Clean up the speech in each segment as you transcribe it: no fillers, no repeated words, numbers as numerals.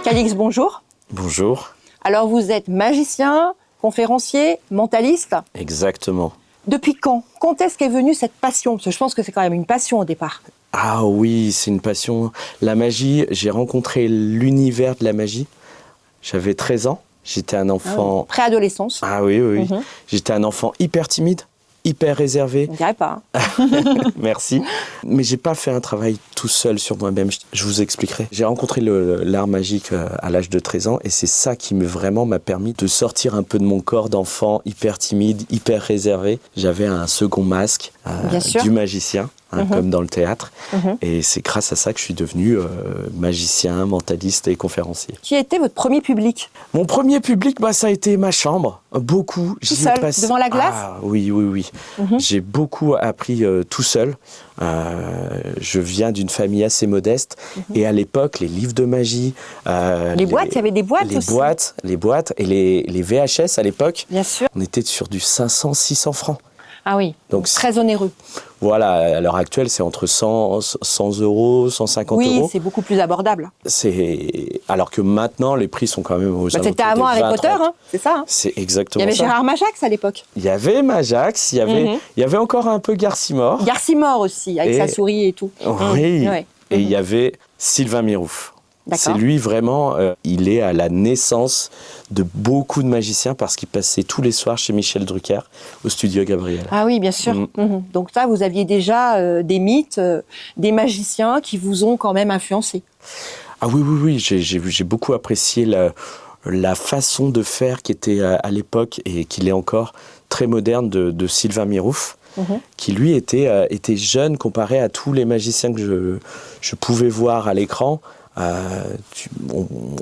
Calix, bonjour. Bonjour. Alors vous êtes magicien, conférencier, mentaliste. Exactement. Depuis quand? Quand est-ce qu'est venue cette passion? Parce que je pense que c'est quand même une passion au départ. Ah oui, c'est une passion. La magie, j'ai rencontré l'univers de la magie. J'avais 13 ans. J'étais un enfant... Préadolescence. Ah oui, oui, oui. J'étais un enfant hyper timide, hyper réservé. On dirait pas. Merci. Mais j'ai pas fait un travail tout seul sur moi-même. Je vous expliquerai. J'ai rencontré l'art magique à l'âge de 13 ans et c'est ça qui m'a permis de sortir un peu de mon corps d'enfant hyper timide, hyper réservé. J'avais un second masque du magicien. Comme dans le théâtre. Et c'est grâce à ça que je suis devenu magicien, mentaliste et conférencier. Qui était votre premier public? Mon premier public, ça a été ma chambre. Beaucoup. Tout seul, devant la glace? Ah, oui, oui, oui. J'ai beaucoup appris tout seul. Je viens d'une famille assez modeste. Et à l'époque, les livres de magie... les boîtes, il y avait des boîtes aussi. Les boîtes et les VHS à l'époque. Bien sûr. On était sur du 500-600 francs. Ah oui, donc très onéreux. Voilà, à l'heure actuelle, c'est entre 100 euros, 150 euros. Oui, c'est beaucoup plus abordable. Alors que maintenant, les prix sont quand même aux alentours c'était avant Harry Potter, c'est ça. C'est exactement ça. Il y avait Gérard Majax à l'époque. Il y avait Majax, il y avait encore un peu Garcimore. Garcimore aussi, avec sa souris et tout. Oui, et il y avait Sylvain Mirouf. C'est lui vraiment, il est à la naissance de beaucoup de magiciens parce qu'il passait tous les soirs chez Michel Drucker au studio Gabriel. Ah oui, bien sûr. Donc ça, vous aviez déjà des mythes, des magiciens qui vous ont quand même influencé. Ah oui, oui, oui, j'ai beaucoup apprécié la façon de faire qui était à l'époque et qui l'est encore très moderne de Sylvain Mirouf. Qui lui était jeune comparé à tous les magiciens que je pouvais voir à l'écran.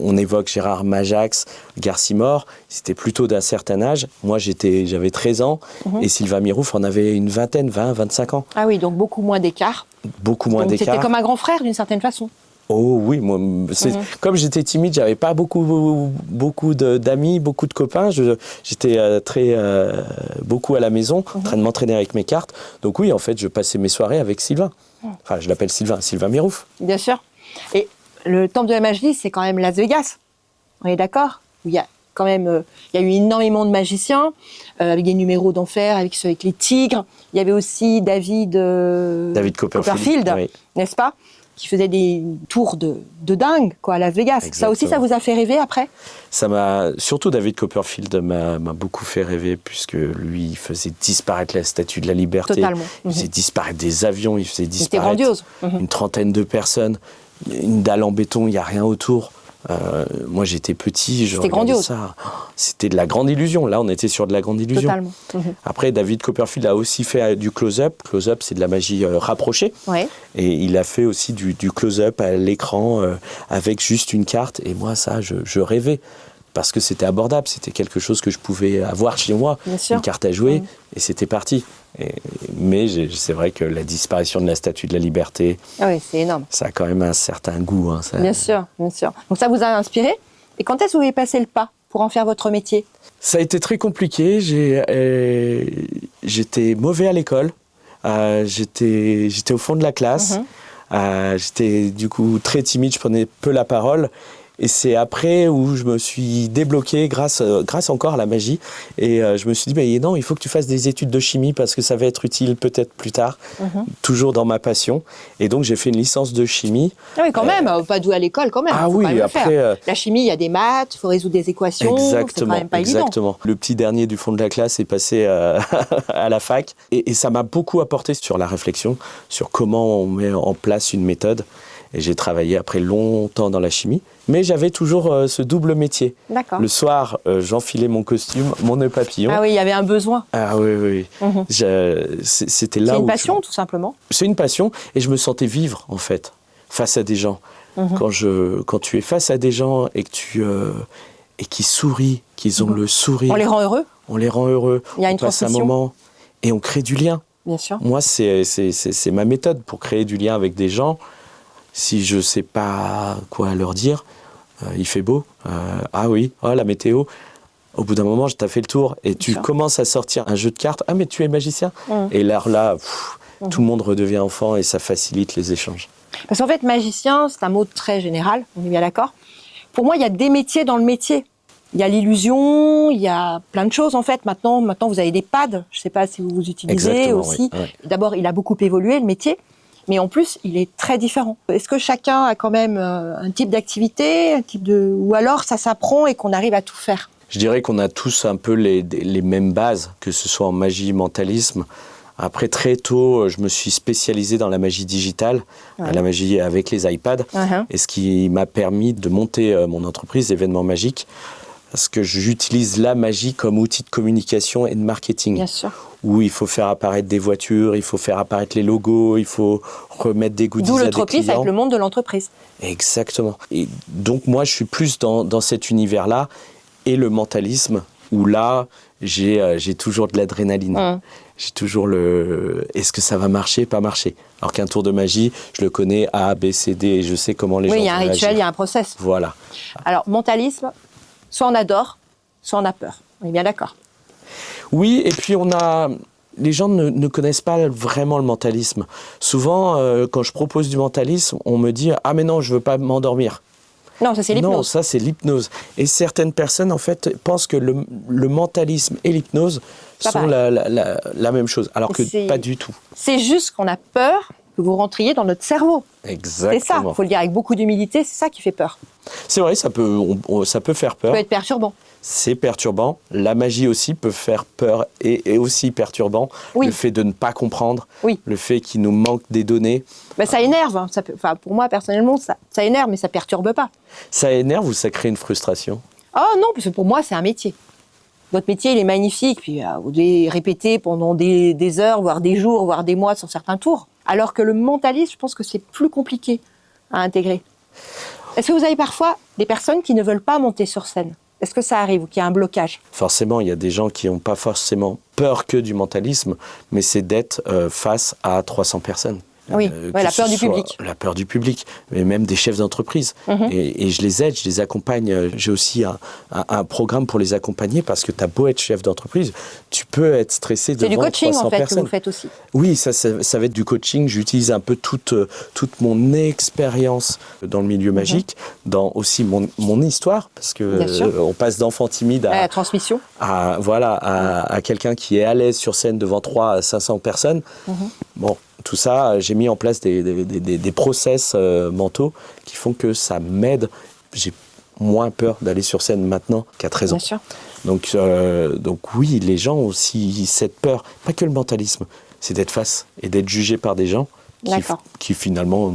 On évoque Gérard Majax, Garcimore, c'était plutôt d'un certain âge. Moi, j'avais 13 ans et Sylvain Mirouf en avait une vingtaine, 20, 25 ans. Ah oui, donc beaucoup moins d'écart. Beaucoup moins d'écart. C'était comme un grand frère d'une certaine façon. Oh oui, moi, comme j'étais timide, j'avais pas beaucoup d'amis, beaucoup de copains. J'étais beaucoup à la maison, en train de m'entraîner avec mes cartes. Donc oui, en fait, je passais mes soirées avec Sylvain. Enfin, je l'appelle Sylvain Mirouf. Bien sûr. Et le temple de la magie, c'est quand même Las Vegas. On est d'accord? Il y a quand même, il y a eu énormément de magiciens avec des numéros d'enfer, avec les tigres. Il y avait aussi David Copperfield, oui. N'est-ce pas? Qui faisait des tours de dingue, quoi, à Las Vegas. Exactement. Ça aussi, ça vous a fait rêver après? Surtout David Copperfield m'a beaucoup fait rêver, puisque lui, il faisait disparaître la Statue de la Liberté. Totalement. Il faisait disparaître des avions, il faisait disparaître grandiose. Une trentaine de personnes. Une dalle en béton, il n'y a rien autour. Moi, j'étais petit, je regardais ça. C'était de la grande illusion. Là, on était sur de la grande illusion. Totalement. Après, David Copperfield a aussi fait du close-up. Close-up, c'est de la magie rapprochée. Ouais. Et il a fait aussi du close-up à l'écran avec juste une carte. Et moi, ça, je rêvais. Parce que c'était abordable. C'était quelque chose que je pouvais avoir chez moi. Une carte à jouer. Et c'était parti. Mais c'est vrai que la disparition de la Statue de la Liberté, oui, c'est énorme. Ça a quand même un certain goût. Hein, ça... Bien sûr, bien sûr. Donc ça vous a inspiré. Et quand est-ce que vous avez passé le pas pour en faire votre métier? Ça a été très compliqué. J'étais mauvais à l'école. J'étais au fond de la classe. J'étais du coup très timide, je prenais peu la parole. Et c'est après où je me suis débloqué grâce encore à la magie. Et je me suis dit, non, il faut que tu fasses des études de chimie parce que ça va être utile peut-être plus tard, toujours dans ma passion. Et donc, j'ai fait une licence de chimie. Ah oui, quand même, pas doué à l'école quand même. Ah oui, après... La chimie, il y a des maths, il faut résoudre des équations. C'est quand même pas évident. Exactement. Le petit dernier du fond de la classe est passé à la fac. Et ça m'a beaucoup apporté sur la réflexion, sur comment on met en place une méthode. Et j'ai travaillé après longtemps dans la chimie. Mais j'avais toujours ce double métier. D'accord. Le soir, j'enfilais mon costume, mon nœud papillon. Ah oui, il y avait un besoin. Ah oui. C'était là où... C'est une passion, tout simplement. C'est une passion. Et je me sentais vivre, en fait, face à des gens. Quand tu es face à des gens et qu'ils sourient, qu'ils ont le sourire... On les rend heureux. On les rend heureux. Il y a une passe transmission. un moment et on crée du lien. Bien sûr. Moi, c'est ma méthode pour créer du lien avec des gens. Si je ne sais pas quoi leur dire, il fait beau, ah oui, la météo. Au bout d'un moment, tu as fait le tour et tu commences à sortir un jeu de cartes. Ah, mais tu es magicien. Et là, tout le monde redevient enfant et ça facilite les échanges. Parce qu'en fait, magicien, c'est un mot très général, on est bien d'accord. Pour moi, il y a des métiers dans le métier. Il y a l'illusion, il y a plein de choses en fait. Maintenant vous avez des pads, je ne sais pas si vous vous utilisez. Exactement, aussi. Oui. D'abord, il a beaucoup évolué le métier, mais en plus, il est très différent. Est-ce que chacun a quand même un type d'activité, ou alors ça s'apprend et qu'on arrive à tout faire? Je dirais qu'on a tous un peu les mêmes bases, que ce soit en magie, mentalisme. Après, très tôt, je me suis spécialisé dans la magie digitale, la magie avec les iPads, et ce qui m'a permis de monter mon entreprise d'événements magiques, parce que j'utilise la magie comme outil de communication et de marketing. Bien sûr. Où il faut faire apparaître des voitures, il faut faire apparaître les logos, il faut remettre des goodies à des clients. D'où le tropisme avec le monde de l'entreprise. Exactement. Et donc moi, je suis plus dans cet univers-là, et le mentalisme, où là, j'ai toujours de l'adrénaline. J'ai toujours est-ce que ça va marcher, pas marcher. Alors qu'un tour de magie, je le connais A, B, C, D, et je sais comment les gens vont réagir. Oui, il y a un rituel, il y a un process. Voilà. Alors, mentalisme, soit on adore, soit on a peur. On est bien d'accord. Oui, et puis les gens ne connaissent pas vraiment le mentalisme. Souvent, quand je propose du mentalisme, on me dit « Ah mais non, je veux pas m'endormir ». Non, ça c'est l'hypnose. Non, ça c'est l'hypnose. Et certaines personnes, en fait, pensent que le mentalisme et l'hypnose sont la même chose, alors que pas du tout. C'est juste qu'on a peur que vous rentriez dans notre cerveau. Exactement. C'est ça, il faut le dire avec beaucoup d'humilité, c'est ça qui fait peur. C'est vrai, ça peut faire peur. Ça peut être perturbant. C'est perturbant. La magie aussi peut faire peur et aussi perturbant. Oui. Le fait de ne pas comprendre, oui. Le fait qu'il nous manque des données. Ben, ça énerve. Hein. Pour moi, personnellement, ça énerve, mais ça ne perturbe pas. Ça énerve ou ça crée une frustration? Oh non, parce que pour moi, c'est un métier. Votre métier, il est magnifique. Puis vous devez répéter pendant des heures, voire des jours, voire des mois sur certains tours. Alors que le mentalisme, je pense que c'est plus compliqué à intégrer. Est-ce que vous avez parfois des personnes qui ne veulent pas monter sur scène? Est-ce que ça arrive ou qu'il y a un blocage? Forcément, il y a des gens qui n'ont pas forcément peur que du mentalisme, mais c'est d'être face à 300 personnes. Oui, la peur du public. La peur du public, mais même des chefs d'entreprise. Et je les aide, je les accompagne. J'ai aussi un programme pour les accompagner parce que tu as beau être chef d'entreprise, tu peux être stressé devant 300 personnes. C'est du coaching en fait que vous faites aussi. Oui, ça va être du coaching. J'utilise un peu toute mon expérience dans le milieu magique, dans aussi mon histoire, parce que on passe d'enfant timide à la transmission. À quelqu'un qui est à l'aise sur scène devant 300 à 500 personnes. Bon. Tout ça, j'ai mis en place des process mentaux qui font que ça m'aide. J'ai moins peur d'aller sur scène maintenant qu'à 13 ans. Bien sûr. Donc oui, les gens ont aussi cette peur. Pas que le mentalisme, c'est d'être face et d'être jugé par des gens qui finalement,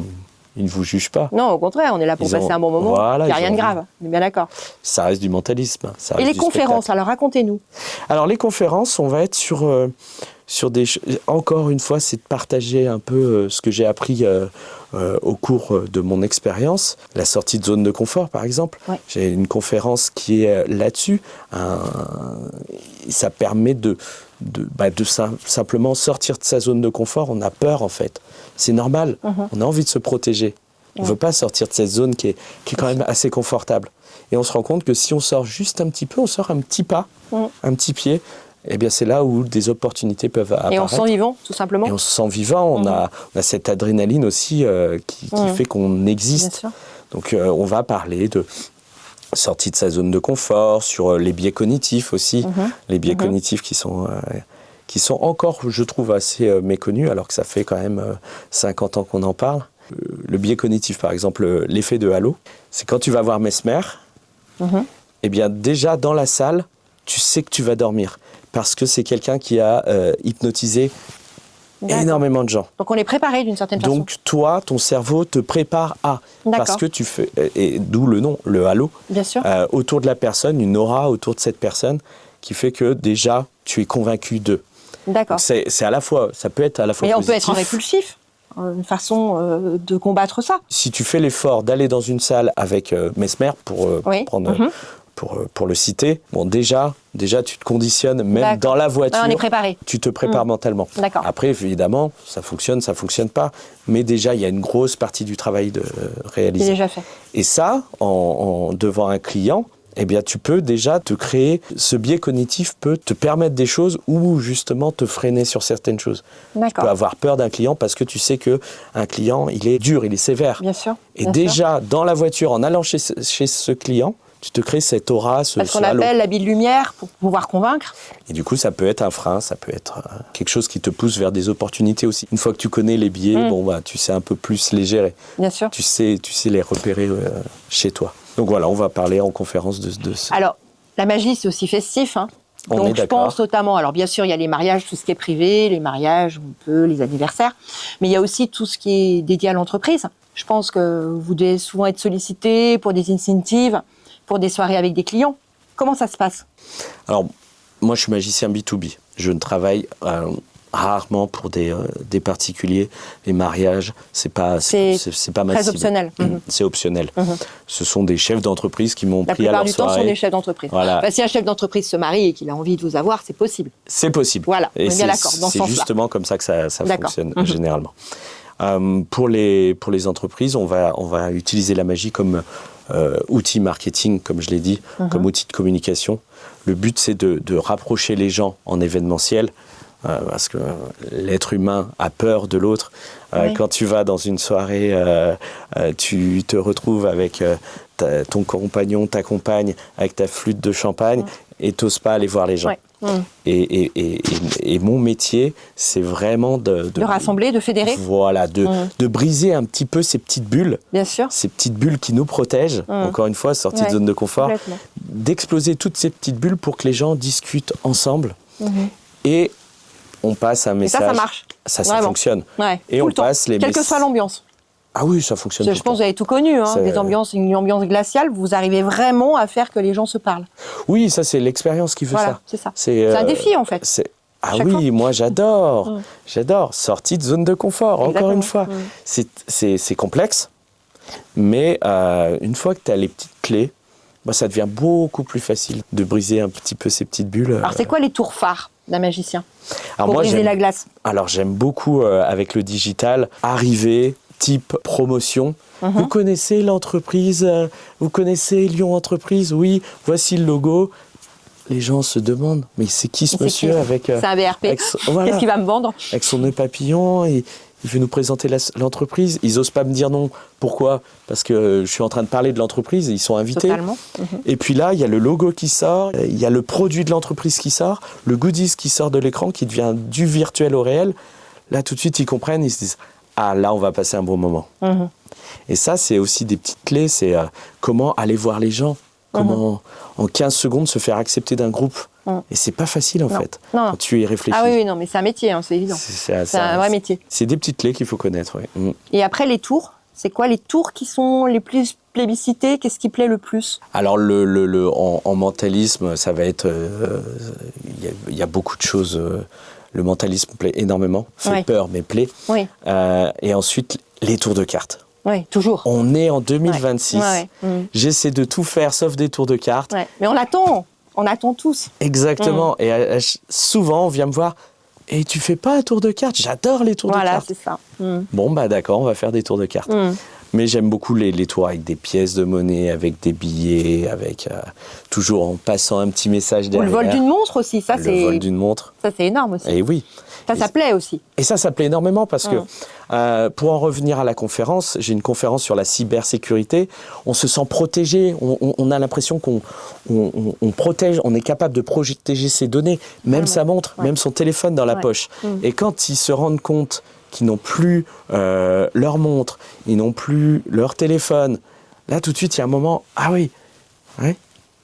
ils ne vous jugent pas. Non, au contraire, on est là pour passer un bon moment. Il n'y a rien de grave, on est bien d'accord. Ça reste du mentalisme. Ça et reste les conférences, alors racontez-nous. Alors les conférences, on va être sur des... Encore une fois, c'est de partager un peu ce que j'ai appris au cours de mon expérience. La sortie de zone de confort, par exemple. Ouais. J'ai une conférence qui est là-dessus. Ça permet de simplement sortir de sa zone de confort. On a peur, en fait. C'est normal. On a envie de se protéger. On ne veut pas sortir de cette zone qui est quand même assez confortable. Et on se rend compte que si on sort juste un petit peu, on sort un petit pas, un petit pied, eh bien c'est là où des opportunités peuvent apparaître. Et on se sent vivant, tout simplement. Et on se sent vivant, on a cette adrénaline aussi qui fait qu'on existe. Donc on va parler de sortie de sa zone de confort, sur les biais cognitifs aussi, les biais cognitifs qui sont encore, je trouve, assez méconnus, alors que ça fait quand même 50 ans qu'on en parle. Le biais cognitif, par exemple, l'effet de halo, c'est quand tu vas voir Mesmer, eh bien déjà dans la salle, tu sais que tu vas dormir. Parce que c'est quelqu'un qui a hypnotisé énormément de gens. Donc on est préparé d'une certaine façon. Donc toi, ton cerveau te prépare à. Parce que tu fais, et d'où le nom, le halo. Bien sûr. Autour de la personne, une aura autour de cette personne qui fait que déjà, tu es convaincu d'eux. D'accord. C'est à la fois, ça peut être à la fois Mais positif. on peut être en répulsif, une façon de combattre ça. Si tu fais l'effort d'aller dans une salle avec Mesmer, pour prendre... Pour le citer, bon déjà tu te conditionnes, même dans la voiture, on est préparé. Tu te prépares mentalement. Après évidemment, ça fonctionne pas, mais déjà il y a une grosse partie du travail de réaliser. C'est déjà fait. Et ça, devant un client, eh bien, tu peux déjà te créer, ce biais cognitif peut te permettre des choses ou justement te freiner sur certaines choses. Tu peux avoir peur d'un client parce que tu sais qu'un client, il est dur, il est sévère. Bien sûr. Et déjà, dans la voiture, en allant chez ce client, tu te crées cette aura, ce Parce qu'on appelle l'habit de lumière pour pouvoir convaincre. Et du coup, ça peut être un frein, ça peut être quelque chose qui te pousse vers des opportunités aussi. Une fois que tu connais les biais, tu sais un peu plus les gérer. Bien sûr. Tu sais les repérer chez toi. Donc voilà, on va parler en conférence de ça. Alors, la magie, c'est aussi festif, hein. Donc je pense notamment, alors bien sûr, il y a les mariages, tout ce qui est privé, les mariages, les anniversaires, mais il y a aussi tout ce qui est dédié à l'entreprise. Je pense que vous devez souvent être sollicité pour des incentives, pour des soirées avec des clients. Comment ça se passe? Alors, moi, je suis magicien B2B. Je ne travaille rarement pour des particuliers. Les mariages, c'est pas massif. Très optionnel. C'est optionnel. Ce sont des chefs d'entreprise qui m'ont pris à leur soirée. La plupart du temps, ce sont des chefs d'entreprise. Voilà. Enfin, si un chef d'entreprise se marie et qu'il a envie de vous avoir, c'est possible. C'est possible. Voilà, on est bien d'accord dans ce sens-là. C'est justement comme ça que ça fonctionne généralement. Pour les entreprises, on va utiliser la magie comme outil marketing, comme je l'ai dit, comme outil de communication. Le but, c'est de rapprocher les gens en événementiel, parce que l'être humain a peur de l'autre. Quand tu vas dans une soirée, tu te retrouves avec ton compagnon, ta compagne, avec ta flûte de champagne, et tu n'oses pas aller voir les gens. Et mon métier, c'est vraiment de rassembler, de fédérer. Voilà, de briser un petit peu ces petites bulles. Bien sûr. Ces petites bulles qui nous protègent, encore une fois, sortie de zone de confort. D'exploser toutes ces petites bulles pour que les gens discutent ensemble. Et on passe un message. Et ça marche. Ça fonctionne. Ouais. Et tout on le temps, passe les quelle que soit l'ambiance. Ah oui, ça fonctionne. Je pense que vous avez tout connu, hein, une ambiance glaciale. Vous arrivez vraiment à faire que les gens se parlent. Oui, ça c'est l'expérience qui veut ça. C'est ça. C'est un défi en fait. Ah oui, moi j'adore. J'adore. Sortie de zone de confort, encore une fois. C'est complexe, mais une fois que tu as les petites clés, ça devient beaucoup plus facile de briser un petit peu ces petites bulles. Alors c'est quoi les tours phares d'un magicien pour briser la glace? Alors j'aime beaucoup avec le digital arriver type promotion. Vous connaissez l'entreprise, vous connaissez Lyon Entreprise, oui, voici le logo. Les gens se demandent, mais c'est qui ce monsieur avec... C'est un BRP, qu'est-ce qu'il va me vendre? Avec son nœud papillon, il veut nous présenter l'entreprise. Ils n'osent pas me dire non. Pourquoi? Parce que je suis en train de parler de l'entreprise, ils sont invités. Totalement. Et puis là, il y a le logo qui sort, il y a le produit de l'entreprise qui sort, le goodies qui sort de l'écran, qui devient du virtuel au réel. Là, tout de suite, ils comprennent, ils se disent « Ah, là, on va passer un bon moment. Et ça, c'est aussi des petites clés, c'est comment aller voir les gens, comment en 15 secondes se faire accepter d'un groupe. Et c'est pas facile en fait, quand tu y réfléchis. Ah oui, non, mais c'est un métier, c'est évident. C'est un vrai métier. C'est des petites clés qu'il faut connaître, oui. Et après, les tours, c'est quoi les tours qui sont les plus plébiscités? Qu'est-ce qui plaît le plus? Alors, en mentalisme, ça va être... Il y a beaucoup de choses... Le mentalisme plaît énormément, fait peur, mais plaît. Et ensuite, les tours de cartes. Oui, toujours. On est en 2026. J'essaie de tout faire sauf des tours de cartes. Mais on attend tous. Exactement. Et souvent, on vient me voir. Et tu fais pas un tour de cartes? J'adore les tours de cartes. Voilà, c'est ça. Bon, d'accord, on va faire des tours de cartes. Mais j'aime beaucoup les tours avec des pièces de monnaie, avec des billets, avec toujours en passant un petit message derrière. Ou le vol d'une montre aussi, Le vol d'une montre. Ça, c'est énorme aussi. Et oui. Ça plaît aussi. Et ça plaît énormément parce que, pour en revenir à la conférence, j'ai une conférence sur la cybersécurité. On se sent protégé, on a l'impression qu'on protège, on est capable de protéger ses données, même sa montre, même son téléphone dans la poche. Et quand ils se rendent compte qu'ils n'ont plus leur montre, ils n'ont plus leur téléphone, là tout de suite il y a un moment,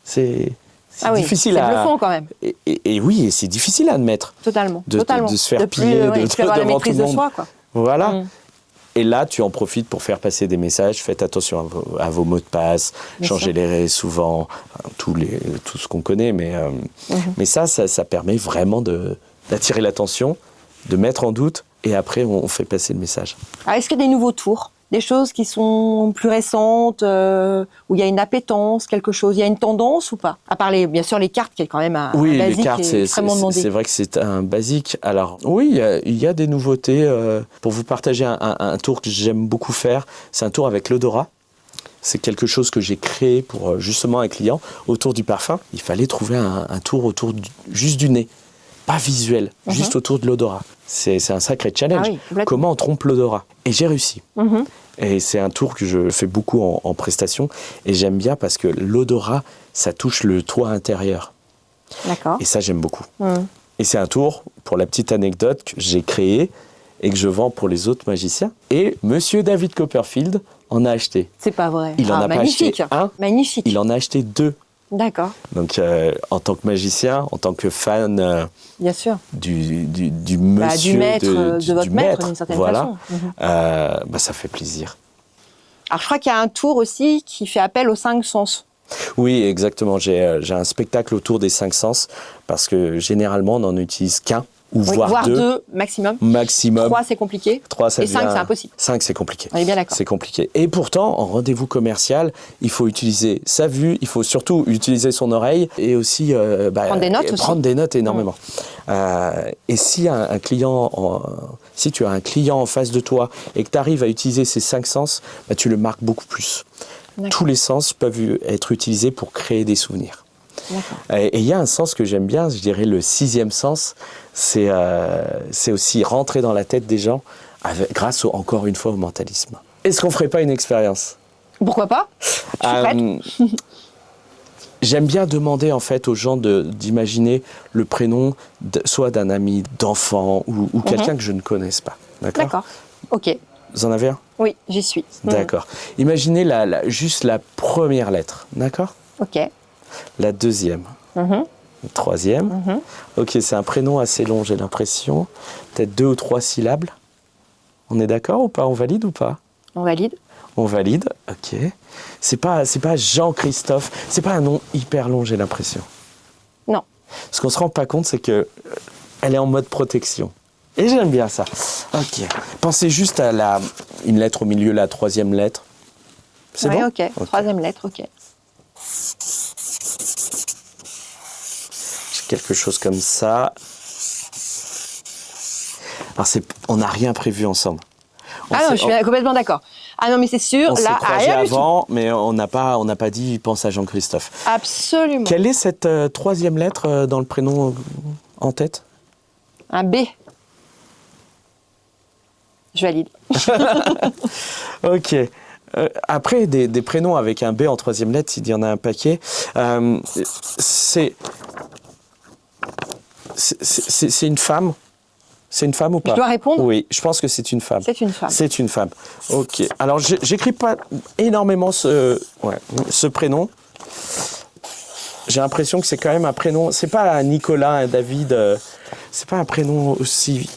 c'est difficile c'est bluffant quand même. Et oui, et c'est difficile à admettre. Totalement. De se faire piller devant tout le monde. Soi, quoi. Voilà. Et là, tu en profites pour faire passer des messages. Faites attention à vos mots de passe. Changez-les souvent. Tout ce qu'on connaît. Mais ça permet vraiment d'attirer l'attention, de mettre en doute. Et après, on fait passer le message. Alors, est-ce qu'il y a des nouveaux tours? Des choses qui sont plus récentes, où il y a une appétence, quelque chose, il y a une tendance ou pas? À part bien sûr les cartes, qui est quand même un basique les cartes, extrêmement demandé. C'est vrai que c'est un basique. Alors oui, il y a des nouveautés. Pour vous partager un tour que j'aime beaucoup faire, c'est un tour avec l'odorat. C'est quelque chose que j'ai créé pour justement un client autour du parfum. Il fallait trouver un tour autour juste du nez, pas visuel, juste autour de l'odorat. C'est un sacré challenge. Ah oui, complètement. Comment on trompe l'odorat? Et j'ai réussi. Et c'est un tour que je fais beaucoup en prestation. Et j'aime bien parce que l'odorat, ça touche le toit intérieur. D'accord. Et ça, j'aime beaucoup. Et c'est un tour, pour la petite anecdote, que j'ai créé et que je vends pour les autres magiciens. Et Monsieur David Copperfield en a acheté. C'est pas vrai. Il en a pas magnifique. acheté un. Magnifique. Il en a acheté 2. D'accord. Donc, en tant que magicien, en tant que fan Bien sûr. du monsieur, du maître, de votre du maître, d'une certaine voilà, façon. ça fait plaisir. Alors, je crois qu'il y a un tour aussi qui fait appel aux 5 sens. Oui, exactement. J'ai un spectacle autour des 5 sens parce que généralement, on n'en utilise qu'un ou Oui, voire 2 maximum. maximum. 3, c'est compliqué. 3, ça Et 5, devient- c'est impossible. 5, c'est compliqué. On est bien d'accord. C'est compliqué. Et pourtant, en rendez-vous commercial, il faut utiliser sa vue, il faut surtout utiliser son oreille et aussi Prendre des notes aussi. prendre des notes énormément. Et si si tu as un client en face de toi et que tu arrives à utiliser ces 5 sens, tu le marques beaucoup plus. D'accord. Tous les sens peuvent être utilisés pour créer des souvenirs. D'accord. Et il y a un sens que j'aime bien, je dirais le 6e sens, c'est aussi rentrer dans la tête des gens grâce encore une fois au mentalisme. Est-ce qu'on ferait pas une expérience? Pourquoi pas? Je suis prête. J'aime bien demander en fait aux gens d'imaginer le prénom soit d'un ami, d'enfant ou quelqu'un que je ne connaisse pas. D'accord. Ok. Vous en avez un? Oui, j'y suis. D'accord. Imaginez juste la première lettre, d'accord? Ok. La deuxième. La troisième. Ok, c'est un prénom assez long, j'ai l'impression. Peut-être 2 ou 3 syllabes. On est d'accord ou pas? On valide ou pas? On valide. On valide, ok. C'est pas Jean-Christophe. C'est pas un nom hyper long, j'ai l'impression. Non. Ce qu'on se rend pas compte, c'est que elle est en mode protection. Et j'aime bien ça. Ok. Pensez juste à une lettre au milieu, la 3e lettre. C'est Oui, bon? ok. 3e lettre, ok. Quelque chose comme ça. Alors on n'a rien prévu ensemble. Je suis complètement d'accord. Ah non, mais c'est sûr, On s'est là, croisés rien du tout. avant, mais on n'a pas dit pense à Jean-Christophe. Absolument. Quelle est cette 3e lettre dans le prénom en tête? Un B. Je valide. Ok. Après, des prénoms avec un B en 3e lettre, il y en a un paquet. C'est une femme? C'est une femme ou pas? Je dois répondre? Oui, je pense que c'est une femme. C'est une femme. C'est une femme. Ok. Alors, j'écris pas énormément ce prénom. J'ai l'impression que c'est quand même un prénom. C'est pas un Nicolas, un David. C'est pas un prénom aussi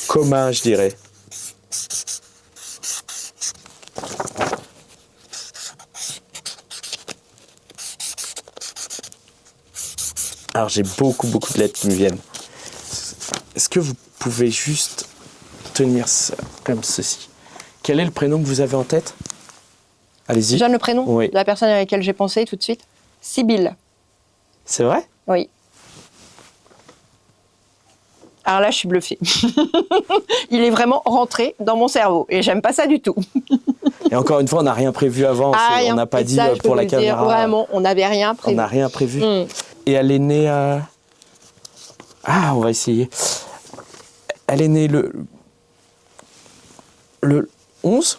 commun, je dirais. Alors, j'ai beaucoup de lettres qui me viennent. Est-ce que vous pouvez juste tenir ça comme ceci? Quel est le prénom que vous avez en tête? Allez-y. Je donne le prénom Oui. de la personne à laquelle j'ai pensé tout de suite. Sibylle. C'est vrai? Oui. Alors là, je suis bluffée. Il est vraiment rentré dans mon cerveau et j'aime pas ça du tout. Et encore une fois, on n'a rien prévu avant. On n'a pas Et dit ça, je peux pour la vous le dire, caméra. vraiment, on n'avait rien On prévu. n'a rien prévu. Et elle est née à... Ah, on va essayer. Elle est née le 11?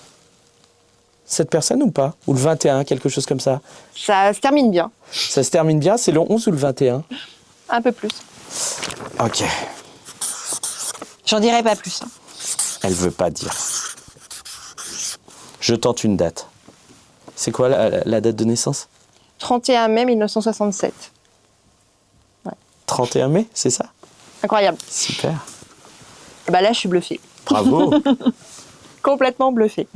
Cette personne ou pas? Ou le 21, quelque chose comme ça? Ça se termine bien, Ça se termine bien, c'est le 11 ou le 21? un peu plus. Ok. J'en dirai pas plus. Elle veut pas dire. Je tente une date. C'est quoi la date de naissance? 31 mai 1967. 31 mai, c'est ça? Incroyable. Super. Et bah là, je suis bluffée. Bravo. Complètement bluffée.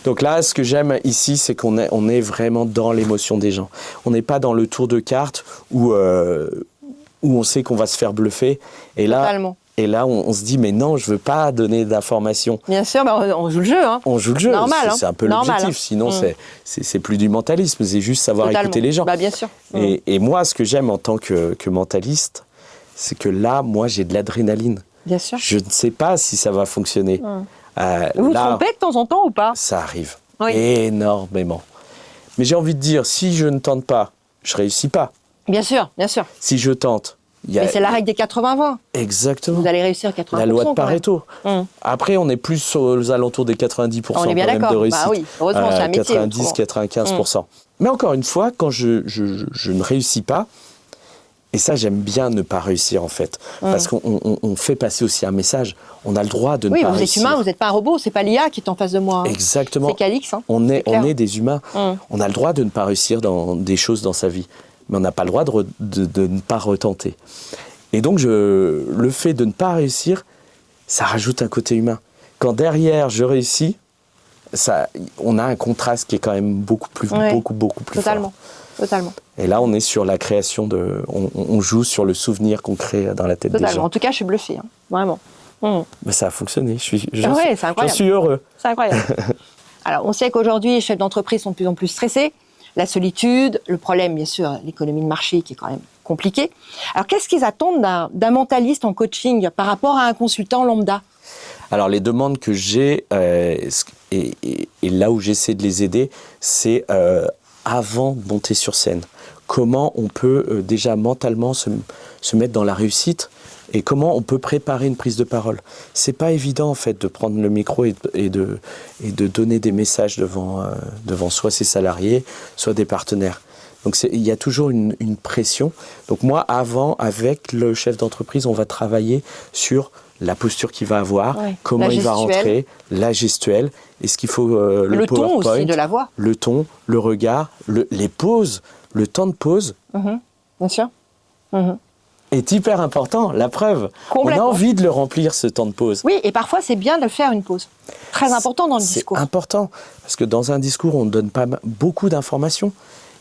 Donc là, ce que j'aime ici, c'est qu'on est vraiment dans l'émotion des gens. On n'est pas dans le tour de cartes où on sait qu'on va se faire bluffer. Totalement. Et là, on se dit, mais non, je veux pas donner d'informations. Bien sûr, bah, on joue le jeu. Hein. On joue le jeu, Normal, c'est un peu normal, l'objectif. Sinon, c'est plus du mentalisme, c'est juste savoir Totalement. écouter les gens. Bah, bien sûr. Et moi, ce que j'aime en tant que mentaliste, c'est que là, moi, j'ai de l'adrénaline. Bien sûr. Je ne sais pas si ça va fonctionner. Vous vous Là, trompez de temps en temps ou pas? ça arrive Oui. énormément. Mais j'ai envie de dire, si je ne tente pas, je réussis pas. Bien sûr, bien sûr. Si je tente, il y a... Mais c'est la règle des 80-20. Exactement. Vous allez réussir 80%. La loi de quand même. Pareto. Après, on est plus aux alentours des 90% On est bien quand même de d'accord. réussite. Bah oui, heureusement, c'est un métier. 90-95%. Mais encore une fois, quand je ne réussis pas, et ça, j'aime bien ne pas réussir, en fait. Parce qu'on fait passer aussi un message. On a le droit de ne pas réussir. Oui, vous êtes humain, vous n'êtes pas un robot. C'est pas l'IA qui est en face de moi. Exactement. C'est Calix. Hein. On est des humains. On a le droit de ne pas réussir dans des choses dans sa vie. Mais on n'a pas le droit de ne pas retenter. Et donc, le fait de ne pas réussir, ça rajoute un côté humain. Quand derrière, je réussis, on a un contraste qui est quand même beaucoup plus fort. Totalement. Et là, on est sur la création on joue sur le souvenir qu'on crée dans la tête des gens. En tout cas, je suis bluffée, hein. Vraiment. Mais ça a fonctionné. J'en suis heureux. C'est incroyable. Alors, on sait qu'aujourd'hui, les chefs d'entreprise sont de plus en plus stressés. La solitude, le problème, bien sûr, l'économie de marché qui est quand même compliquée. Alors, qu'est-ce qu'ils attendent d'un mentaliste en coaching par rapport à un consultant lambda ? Alors, les demandes que j'ai, et là où j'essaie de les aider, c'est avant de monter sur scène. Comment on peut déjà mentalement se mettre dans la réussite et comment on peut préparer une prise de parole. C'est pas évident en fait de prendre le micro et de donner des messages devant soit ses salariés, soit des partenaires. Donc il y a toujours une pression. Donc moi, avant, avec le chef d'entreprise, on va travailler sur la posture qu'il va avoir, comment il va rentrer, la gestuelle, est-ce qu'il faut le ton PowerPoint, aussi de la voix, le ton, le regard, les pauses, le temps de pause. Bien sûr. Est hyper important, la preuve. On a envie de le remplir, ce temps de pause. Oui, et parfois, c'est bien de faire une pause. Très important dans le discours. C'est important, parce que dans un discours, on ne donne pas beaucoup d'informations.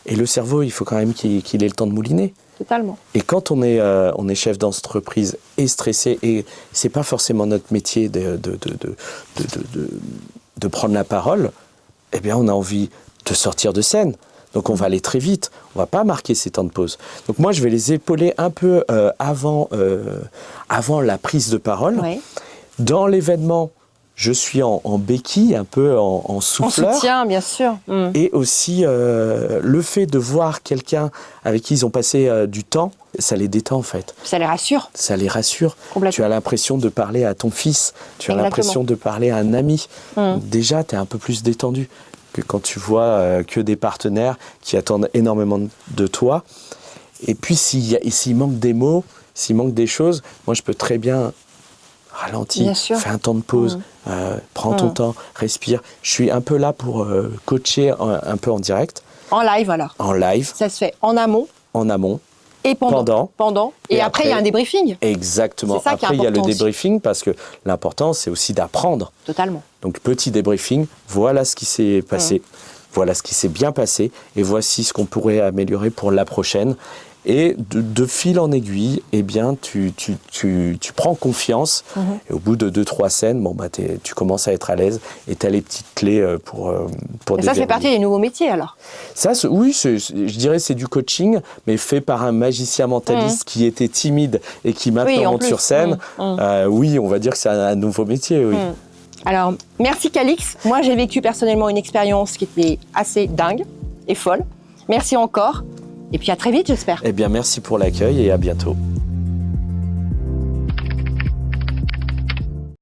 Et le cerveau, il faut quand même qu'il ait le temps de mouliner. Totalement. Et quand on est chef d'entreprise et stressé, et c'est pas forcément notre métier de prendre la parole, eh bien, on a envie de sortir de scène. Donc on va aller très vite, on va pas marquer ces temps de pause. Donc moi je vais les épauler un peu avant la prise de parole. Oui. Dans l'événement, je suis en béquille, un peu en souffleur. En soutien, bien sûr. Et aussi le fait de voir quelqu'un avec qui ils ont passé du temps, ça les détend en fait. Ça les rassure. Ça les rassure. Complètement. Tu as l'impression de parler à ton fils, tu as l'impression de parler à un ami. Déjà, tu es un peu plus détendu que quand tu vois que des partenaires qui attendent énormément de toi. Et puis, s'il manque des mots, s'il manque des choses, moi, je peux très bien ralentir, fais un temps de pause, prends ton temps, respire. Je suis un peu là pour coacher un peu en direct. En live, alors. En live. Ça se fait en amont. En amont. Et pendant. Et après, il y a un débriefing. Exactement. C'est ça qui est après, il y a le important débriefing parce que l'important, c'est aussi d'apprendre. Totalement. Donc, petit débriefing, voilà ce qui s'est passé, voilà ce qui s'est bien passé, et voici ce qu'on pourrait améliorer pour la prochaine. Et de fil en aiguille, eh bien, tu prends confiance. Et au bout de 2-3 scènes, tu commences à être à l'aise et tu as les petites clés pour et ça fait partie des nouveaux métiers, alors. Ça, oui, je dirais c'est du coaching, mais fait par un magicien mentaliste qui était timide et qui maintenant monte sur scène. Oui, on va dire que c'est un nouveau métier, oui. Alors, merci Calix. Moi, j'ai vécu personnellement une expérience qui était assez dingue et folle. Merci encore. Et puis à très vite, j'espère. Eh bien, merci pour l'accueil et à bientôt.